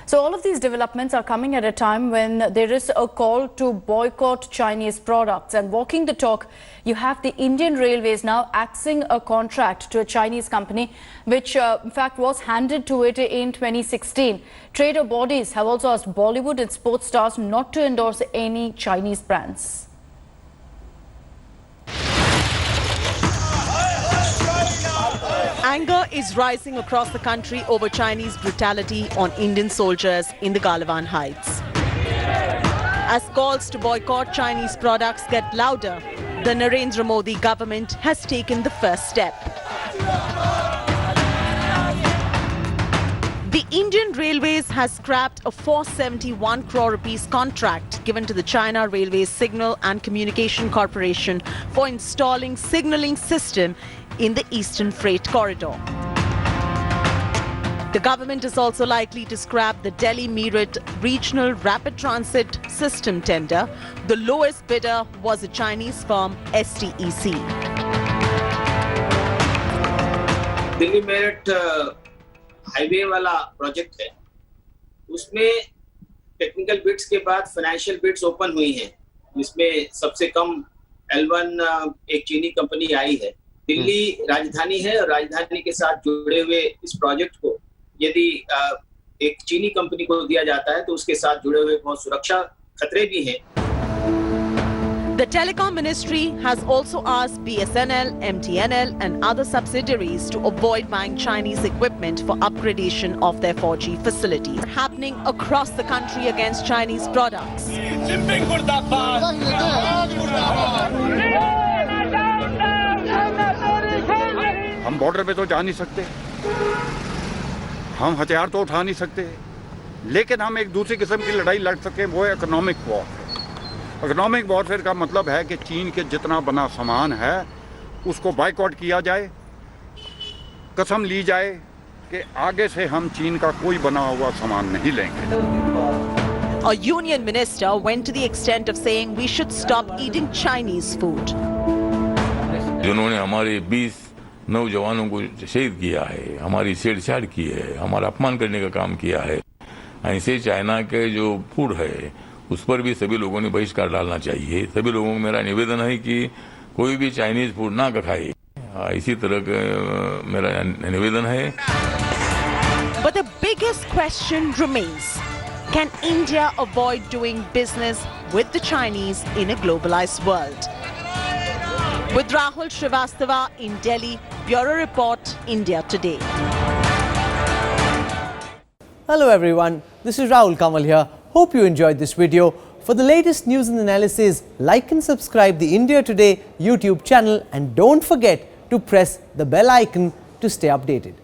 So all of these developments are coming at a time when there is a call to boycott Chinese products. And walking the talk, you have the Indian Railways now axing a contract to a Chinese company, which in fact was handed to it in 2016. Trader bodies have also asked Bollywood and sports stars not to endorse any Chinese brands. Anger is rising across the country over Chinese brutality on Indian soldiers in the Galavan Heights. As calls to boycott Chinese products get louder, the Narendra Modi government has taken the first step. The Indian Railways has scrapped a 471 crore rupees contract given to the China Railways Signal and Communication Corporation for installing signalling system in the Eastern Freight Corridor. The government is also likely to scrap the Delhi-Meerut Regional Rapid Transit System tender. The lowest bidder was a Chinese firm, STEC. Delhi-Meerut highway वाला project है, उसमें technical beads के बाद financial beads open हुई हैं, जिसमें सबसे कम L1 एक चीनी कंपनी आई है। दिल्ली राजधानी है और राजधानी के साथ जुड़े हुए इस प्रोजेक्ट को यदि एक चीनी कंपनी को दिया जाता है तो उसके साथ जुड़े हुए बहुत सुरक्षा खतरे भी हैं। The Telecom Ministry has also asked BSNL, MTNL and other subsidiaries to avoid buying Chinese equipment for upgradation of their 4G facilities. Happening across the country against Chinese products. हम बॉर्डर पे तो जा नहीं सकते, हम हथियार तो उठा नहीं सकते, लेकिन हम एक दूसरी किस्म की लड़ाई लड़ सकें, वो है इकोनॉमिक वॉरफेयर। इकोनॉमिक वॉरफेयर का मतलब है कि चीन के जितना बना सामान है उसको बाइकआउट किया जाए, कसम ली जाए कि आगे से हम चीन का कोई बना हुआ सामान नहीं लेंगे। A union minister went to the extent of saying we should stop eating Chinese food. जिन्होंने हमारे 20 नौजवानों को शहीद किया है, हमारी छेड़छाड़ की है, हमारा अपमान करने का काम किया है, ऐसे चाइना के जो फूड है उस पर भी सभी लोगों ने बहिष्कार डालना चाहिए। सभी लोगों को मेरा निवेदन है कि कोई भी चाइनीज फूड ना खाए, इसी तरह का मेरा निवेदन है। But the biggest question remains, can India avoid doing business with the Chinese in a globalized world? With Rahul Srivastava in Delhi, Bureau Report, India Today. Hello everyone, this is Rahul Kamal here. Hope you enjoyed this video. For the latest news and analysis, like and subscribe the India Today YouTube channel and don't forget to press the bell icon to stay updated.